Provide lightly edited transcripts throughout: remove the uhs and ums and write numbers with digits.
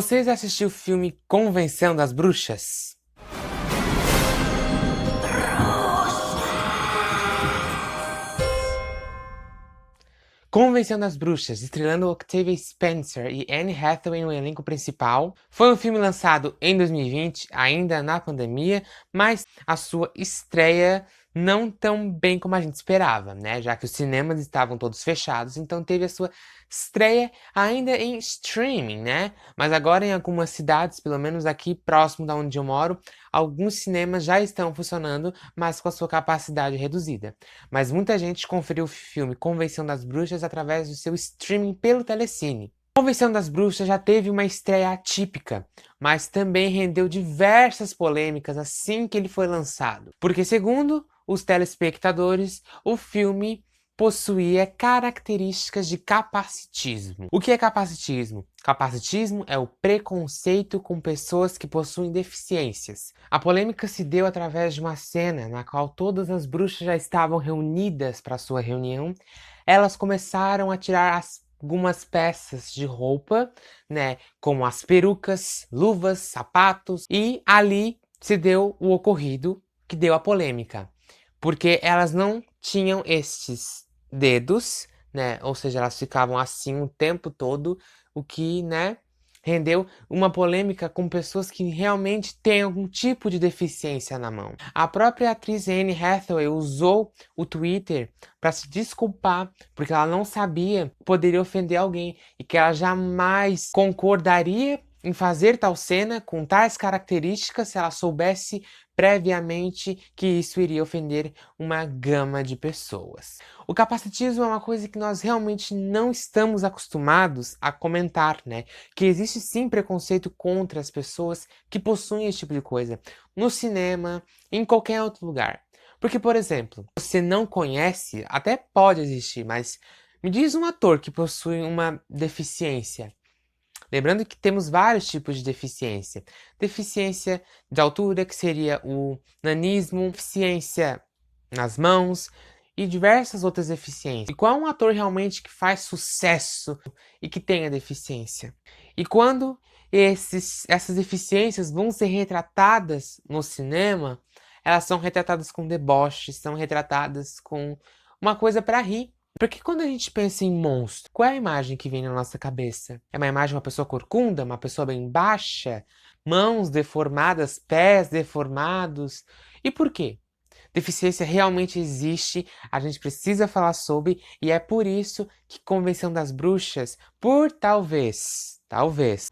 Vocês assistiram o filme Convenção das Bruxas? Convenção das Bruxas, estrelando Octavia Spencer e Anne Hathaway no elenco principal. Foi um filme lançado em 2020, ainda na pandemia, mas a sua estreia não tão bem como a gente esperava, né? Já que os cinemas estavam todos fechados, então teve a sua estreia ainda em streaming, né? Mas agora em algumas cidades, pelo menos aqui próximo da onde eu moro, alguns cinemas já estão funcionando, mas com a sua capacidade reduzida. Mas muita gente conferiu o filme Convenção das Bruxas através do seu streaming pelo Telecine. Convenção das Bruxas já teve uma estreia atípica, mas também rendeu diversas polêmicas assim que ele foi lançado. Porque, segundo os telespectadores, o filme possuía características de capacitismo. O que é capacitismo? Capacitismo é o preconceito com pessoas que possuem deficiências. A polêmica se deu através de uma cena na qual todas as bruxas já estavam reunidas para sua reunião. Elas começaram a tirar algumas peças de roupa, né, como as perucas, luvas, sapatos, e ali se deu o ocorrido que deu a polêmica, porque elas não tinham estes dedos, né, ou seja, elas ficavam assim o tempo todo, o que, né, rendeu uma polêmica com pessoas que realmente têm algum tipo de deficiência na mão. A própria atriz Anne Hathaway usou o Twitter para se desculpar, porque ela não sabia que poderia ofender alguém e que ela jamais concordaria em fazer tal cena com tais características se ela soubesse previamente que isso iria ofender uma gama de pessoas. O capacitismo é uma coisa que nós realmente não estamos acostumados a comentar, né? Que existe sim preconceito contra as pessoas que possuem esse tipo de coisa, no cinema, em qualquer outro lugar. Porque, por exemplo, você não conhece, até pode existir, mas me diz um ator que possui uma deficiência. Lembrando que temos vários tipos de deficiência. Deficiência de altura, que seria o nanismo, deficiência nas mãos e diversas outras deficiências. E qual é um ator realmente que faz sucesso e que tenha deficiência? E quando essas deficiências vão ser retratadas no cinema, elas são retratadas com deboche, são retratadas com uma coisa para rir. Porque quando a gente pensa em monstro, qual é a imagem que vem na nossa cabeça? É uma imagem de uma pessoa corcunda, uma pessoa bem baixa, mãos deformadas, pés deformados. E por quê? Deficiência realmente existe, a gente precisa falar sobre, e é por isso que Convenção das Bruxas, por talvez,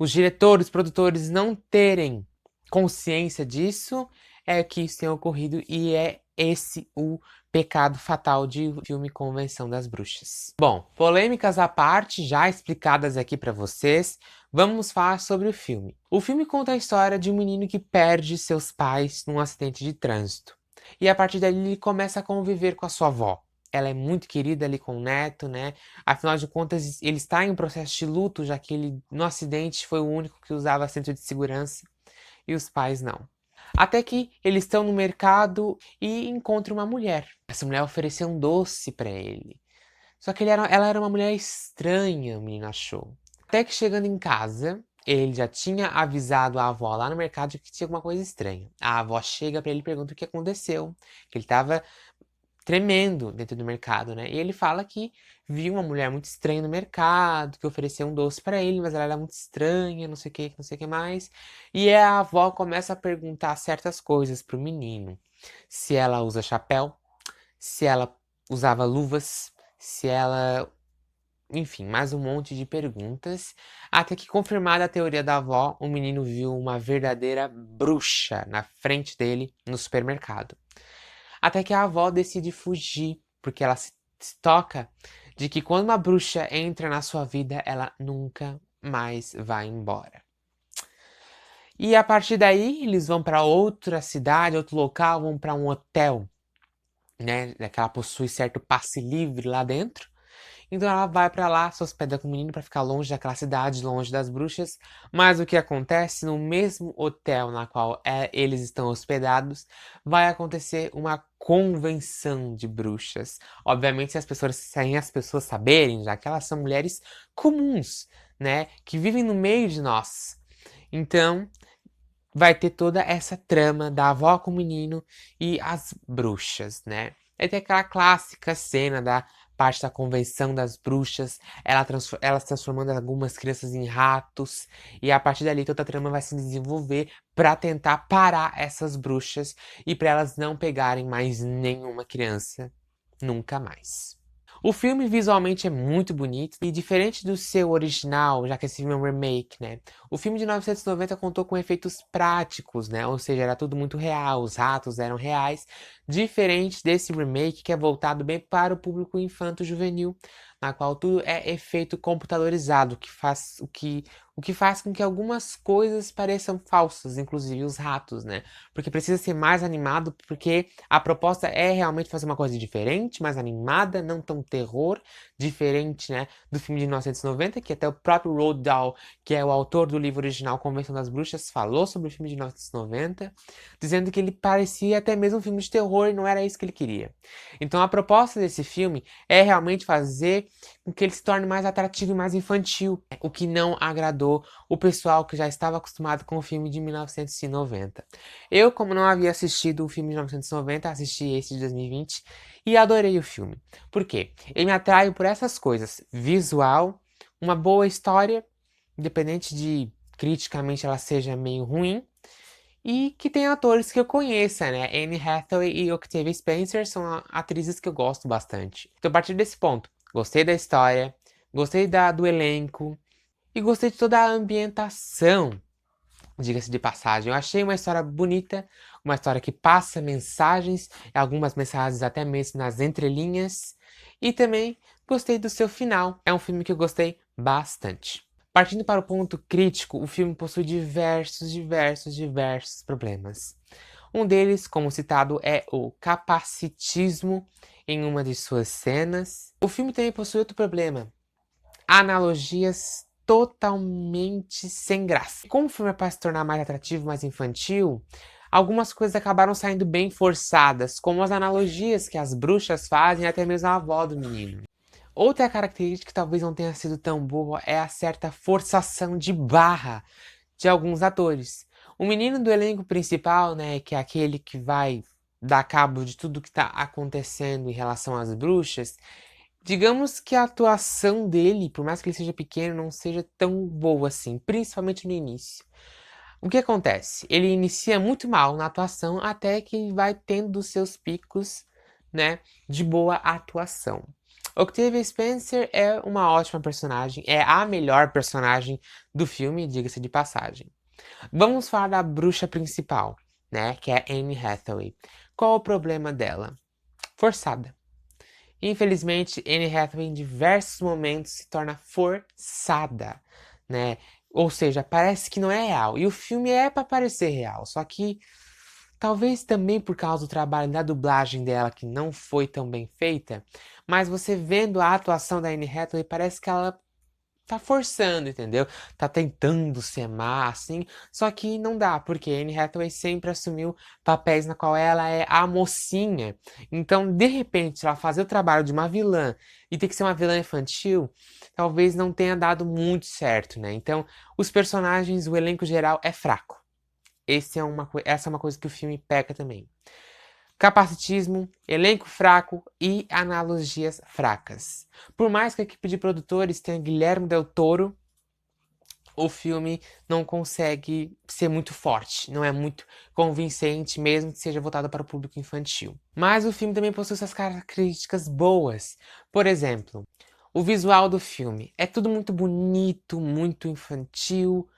os diretores, produtores não terem consciência disso, é que isso tem ocorrido e é esse o pecado fatal de filme Convenção das Bruxas. Bom, polêmicas à parte, já explicadas aqui para vocês, vamos falar sobre o filme. O filme conta a história de um menino que perde seus pais num acidente de trânsito. E a partir dali ele começa a conviver com a sua avó. Ela é muito querida ali com o neto, né? Afinal de contas, ele está em um processo de luto, já que ele, no acidente, foi o único que usava cinto de segurança e os pais não. Até que eles estão no mercado e encontram uma mulher. Essa mulher ofereceu um doce para ele. Só que ela era uma mulher estranha, o menino achou. Até que chegando em casa, ele já tinha avisado a avó lá no mercado de que tinha alguma coisa estranha. A avó chega para ele e pergunta o que aconteceu. Que ele estava tremendo dentro do mercado, né? E ele fala que viu uma mulher muito estranha no mercado, que ofereceu um doce para ele, mas ela era muito estranha, não sei o que, não sei o que mais. E a avó começa a perguntar certas coisas pro menino. Se ela usa chapéu, se ela usava luvas, se ela... Enfim, mais um monte de perguntas. Até que, confirmada a teoria da avó, o menino viu uma verdadeira bruxa na frente dele no supermercado. Até que a avó decide fugir, porque ela se toca de que quando uma bruxa entra na sua vida, ela nunca mais vai embora. E a partir daí, eles vão para outra cidade, outro local, vão para um hotel, né? Que ela possui certo passe livre lá dentro. Então ela vai pra lá, se hospeda com o menino pra ficar longe daquela cidade, longe das bruxas. Mas o que acontece no mesmo hotel na qual eles estão hospedados, vai acontecer uma convenção de bruxas. Obviamente, sem as pessoas saberem, já que elas são mulheres comuns, né, que vivem no meio de nós. Então, vai ter toda essa trama da avó com o menino e as bruxas, né? Vai ter aquela clássica cena da parte da convenção das bruxas, elas transformando algumas crianças em ratos, e a partir dali toda a trama vai se desenvolver para tentar parar essas bruxas e para elas não pegarem mais nenhuma criança nunca mais. O filme visualmente é muito bonito e diferente do seu original, já que esse filme é um remake, né? O filme de 1990 contou com efeitos práticos, né? Ou seja, era tudo muito real, os ratos eram reais, diferente desse remake que é voltado bem para o público infanto-juvenil, na qual tudo é efeito computadorizado, o que faz com que algumas coisas pareçam falsas, inclusive os ratos, né? Porque precisa ser mais animado, porque a proposta é realmente fazer uma coisa diferente, mais animada, não tão terror, diferente, né, do filme de 1990, que até o próprio Roald Dahl, que é o autor do livro original Convenção das Bruxas, falou sobre o filme de 1990, dizendo que ele parecia até mesmo um filme de terror e não era isso que ele queria. Então a proposta desse filme é realmente fazer com que ele se torne mais atrativo e mais infantil, o que não agradou o pessoal que já estava acostumado com o filme de 1990. Eu, como não havia assistido o filme de 1990, assisti esse de 2020 e adorei o filme. Por quê? Ele me atrai por essas coisas: visual, uma boa história, independente de criticamente ela seja meio ruim, e que tem atores que eu conheça, né? Anne Hathaway e Octavia Spencer são atrizes que eu gosto bastante. Então, a partir desse ponto, gostei da história, gostei do elenco e gostei de toda a ambientação. Diga-se de passagem, eu achei uma história bonita, uma história que passa mensagens, algumas mensagens até mesmo nas entrelinhas, e também gostei do seu final. É um filme que eu gostei bastante. Partindo para o ponto crítico, o filme possui diversos problemas. Um deles, como citado, é o capacitismo em uma de suas cenas. O filme também possui outro problema: analogias totalmente sem graça. Como o filme é para se tornar mais atrativo, mais infantil, algumas coisas acabaram saindo bem forçadas, como as analogias que as bruxas fazem, até mesmo a avó do menino. Outra característica que talvez não tenha sido tão boa é a certa forçação de barra de alguns atores. O menino do elenco principal, né, que é aquele que vai dar cabo de tudo que está acontecendo em relação às bruxas, digamos que a atuação dele, por mais que ele seja pequeno, não seja tão boa assim, principalmente no início. O que acontece? Ele inicia muito mal na atuação até que vai tendo seus picos, né, de boa atuação. Octavia Spencer é uma ótima personagem, é a melhor personagem do filme, diga-se de passagem. Vamos falar da bruxa principal, né, que é Anne Hathaway. Qual o problema dela? Forçada. Infelizmente, Anne Hathaway em diversos momentos se torna forçada, né? Ou seja, parece que não é real. E o filme é para parecer real, só que talvez também por causa do trabalho da dublagem dela que não foi tão bem feita, mas você vendo a atuação da Anne Hathaway parece que ela tá forçando, entendeu? Tá tentando ser má, assim, só que não dá, porque Anne Hathaway sempre assumiu papéis na qual ela é a mocinha. Então, de repente, ela fazer o trabalho de uma vilã e ter que ser uma vilã infantil, talvez não tenha dado muito certo, né? Então, os personagens, o elenco geral é fraco. Essa é uma coisa que o filme peca também. Capacitismo, elenco fraco e analogias fracas. Por mais que a equipe de produtores tenha Guilherme Del Toro, o filme não consegue ser muito forte, não é muito convincente, mesmo que seja voltado para o público infantil. Mas o filme também possui suas características boas. Por exemplo, o visual do filme é tudo muito bonito, muito infantil,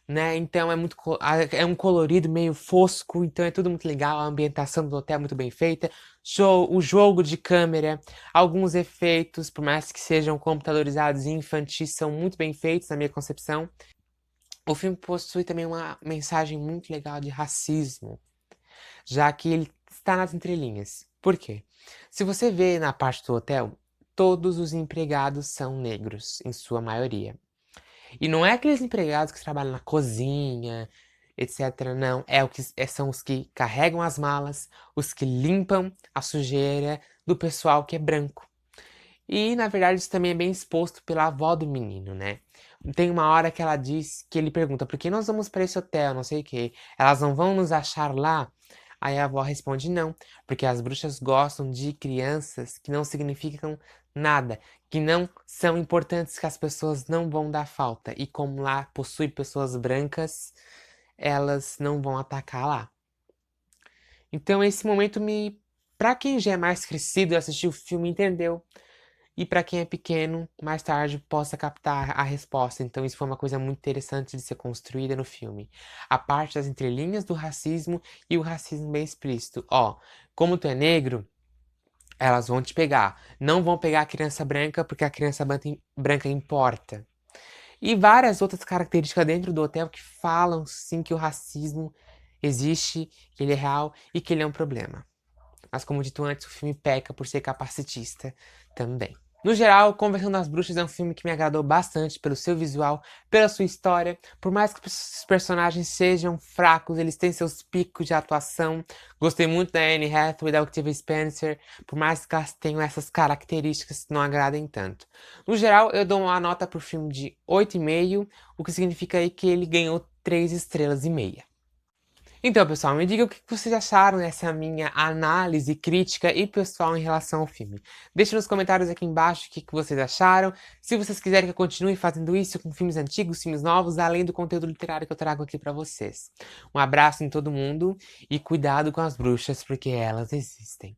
né? Então é um colorido meio fosco, então é tudo muito legal, a ambientação do hotel é muito bem feita, o jogo de câmera, alguns efeitos, por mais que sejam computadorizados e infantis, são muito bem feitos na minha concepção. O filme possui também uma mensagem muito legal de racismo, já que ele está nas entrelinhas. Por quê? Se você vê na parte do hotel, todos os empregados são negros, em sua maioria. E não é aqueles empregados que trabalham na cozinha, etc. Não, são os que carregam as malas, os que limpam a sujeira do pessoal que é branco. E, na verdade, isso também é bem exposto pela avó do menino, né? Tem uma hora que ela diz que ele pergunta: por que nós vamos para esse hotel, não sei o quê. Elas não vão nos achar lá? Aí a avó responde: não, porque as bruxas gostam de crianças que não significam nada, que não são importantes, que as pessoas não vão dar falta. E como lá possui pessoas brancas, elas não vão atacar lá. Então esse momento me. Pra quem já é mais crescido e assistiu o filme, entendeu. E para quem é pequeno, mais tarde possa captar a resposta. Então isso foi uma coisa muito interessante de ser construída no filme. A parte das entrelinhas do racismo e o racismo bem explícito. Ó, como tu é negro, elas vão te pegar. Não vão pegar a criança branca porque a criança branca importa. E várias outras características dentro do hotel que falam sim que o racismo existe, que ele é real e que ele é um problema. Mas como dito antes, o filme peca por ser capacitista também. No geral, Conversando das Bruxas é um filme que me agradou bastante pelo seu visual, pela sua história. Por mais que os personagens sejam fracos, eles têm seus picos de atuação. Gostei muito da Anne Hathaway, da Octavia Spencer, por mais que elas tenham essas características que não agradem tanto. No geral, eu dou uma nota pro filme de 8,5, o que significa aí que ele ganhou 3 estrelas e meia. Então, pessoal, me diga o que vocês acharam dessa minha análise crítica e pessoal em relação ao filme. Deixe nos comentários aqui embaixo o que vocês acharam. Se vocês quiserem que eu continue fazendo isso com filmes antigos, filmes novos, além do conteúdo literário que eu trago aqui pra vocês. Um abraço em todo mundo e cuidado com as bruxas, porque elas existem.